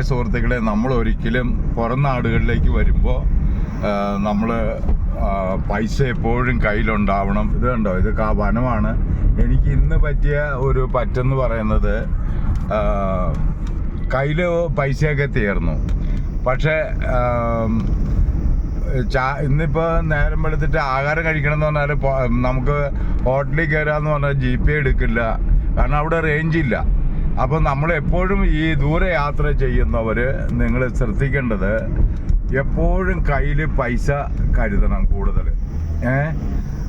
സുഹൃത്തുക്കളെ, നമ്മൾ ഒരിക്കലും പുറം നാടുകളിലേക്ക് വരുമ്പോൾ നമ്മൾ പൈസ എപ്പോഴും കയ്യിലുണ്ടാവണം. ഇത് കണ്ടോ, ഇത് വനമാണ്. എനിക്ക് ഇന്ന് പറ്റിയ ഒരു പറ്റെന്ന് പറയുന്നത് കയ്യിൽ പൈസയൊക്കെ തീർന്നു. പക്ഷേ ഇന്നിപ്പോൾ നേരം വെളുത്തിട്ട് ആഹാരം കഴിക്കണം എന്ന് പറഞ്ഞാൽ നമുക്ക് ഹോട്ടലിൽ കയറാമെന്ന് പറഞ്ഞാൽ GPay എടുക്കില്ല, കാരണം അവിടെ റേഞ്ച് ഇല്ല. അപ്പോൾ നമ്മൾ എപ്പോഴും ഈ ദൂരെ യാത്ര ചെയ്യുന്നവർ നിങ്ങൾ ശ്രദ്ധിക്കേണ്ടത് എപ്പോഴും കയ്യിൽ പൈസ കരുതണം കൂടുതൽ.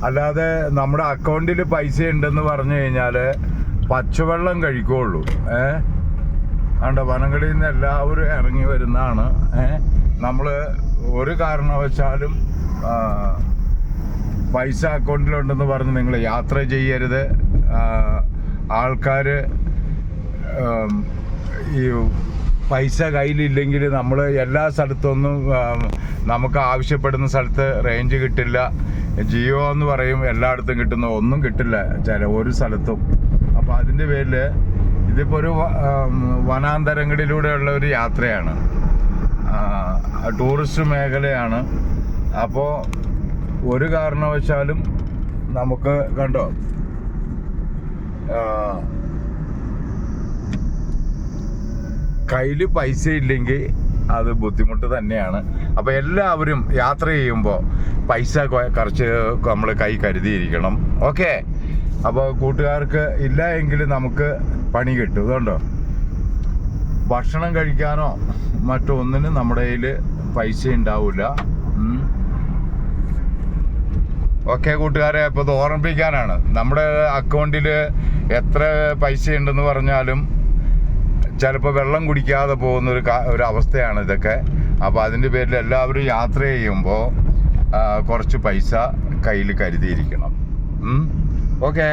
അല്ലാതെ നമ്മുടെ അക്കൗണ്ടിൽ പൈസ ഉണ്ടെന്ന് പറഞ്ഞു കഴിഞ്ഞാൽ പച്ചവെള്ളം കഴിക്കുള്ളൂ. അതുകൊണ്ട് വനങ്ങളിൽ നിന്ന് എല്ലാവരും ഇറങ്ങി വരുന്നതാണ്. നമ്മൾ ഒരു കാരണവശാലും പൈസ അക്കൗണ്ടിലുണ്ടെന്ന് പറഞ്ഞ് നിങ്ങൾ യാത്ര ചെയ്യരുത്. ആൾക്കാർ ഈ പൈസ കയ്യിലില്ലെങ്കിൽ നമ്മൾ എല്ലാ സ്ഥലത്തൊന്നും നമുക്ക് ആവശ്യപ്പെടുന്ന സ്ഥലത്ത് റേഞ്ച് കിട്ടില്ല. ജിയോ എന്ന് പറയും എല്ലായിടത്തും കിട്ടുന്ന ഒന്നും കിട്ടില്ല ഒരു സ്ഥലത്തും. അപ്പോൾ അതിൻ്റെ പേരിൽ ഇതിപ്പോൾ ഒരു വനാന്തരങ്ങളിലൂടെയുള്ള ഒരു യാത്രയാണ്, ടൂറിസ്റ്റ് മേഖലയാണ്. അപ്പോൾ ഒരു കാരണവശാലും നമുക്ക് കണ്ടോ കയ്യിൽ പൈസ ഇല്ലെങ്കിൽ അത് ബുദ്ധിമുട്ട് തന്നെയാണ്. അപ്പോൾ എല്ലാവരും യാത്ര ചെയ്യുമ്പോൾ പൈസ കുറച്ച് നമ്മൾ കൈ കരുതിയിരിക്കണം. ഓക്കെ, അപ്പോൾ കൂട്ടുകാർക്ക് ഇല്ല എങ്കിൽ നമുക്ക് പണി കിട്ടും. ഇതുകൊണ്ടോ ഭക്ഷണം കഴിക്കാനോ മറ്റൊന്നിനും നമ്മുടെ കയ്യിൽ പൈസ ഉണ്ടാവില്ല. ഓക്കെ കൂട്ടുകാരെ, അപ്പോൾ ഇത് ഓർമ്മിപ്പിക്കാനാണ്. നമ്മുടെ അക്കൗണ്ടിൽ എത്ര പൈസ ഉണ്ടെന്ന് പറഞ്ഞാലും ചിലപ്പോൾ വെള്ളം കുടിക്കാതെ പോകുന്ന ഒരു അവസ്ഥയാണ് ഇതൊക്കെ. അപ്പോൾ അതിൻ്റെ പേരിൽ എല്ലാവരും യാത്ര ചെയ്യുമ്പോൾ കുറച്ച് പൈസ കയ്യിൽ കരുതിയിരിക്കണം. ഓക്കെ.